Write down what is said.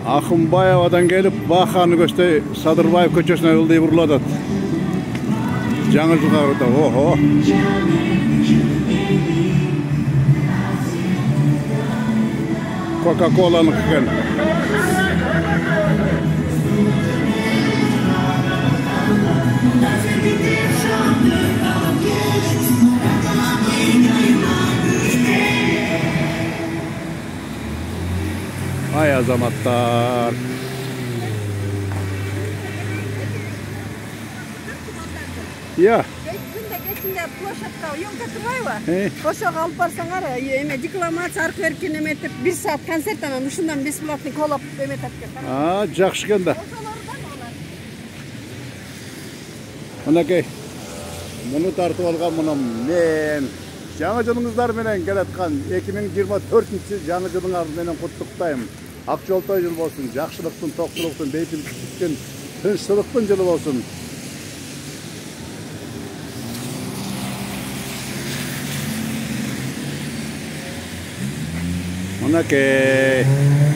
Akınbayevadan gelip Bakanı Göçte Sadırbayev köçesine ıldıy buruladı. Жаңы жылға қарата, oho. Coca-Cola'nın ekan. Ay azamatlar. Ya. Geçinde площадка ёмка турбайбы? Ошого алып барсаңар, эме дипломат аркы беркен эметип 1 саат концерт анан ушундан бесплатный колап эметет экен. Жакшы экен да. Мынакей. Муну тартып алган мунун мен жаңы жылыңыздар менен келаткан 2024 жаңы жылыңар менен куттуктайм. Акчолтой жыл болсун, жакшылыктын, токчулуктун, бейпилдиктин, тынччылыктын жылы болсун. Mınakey.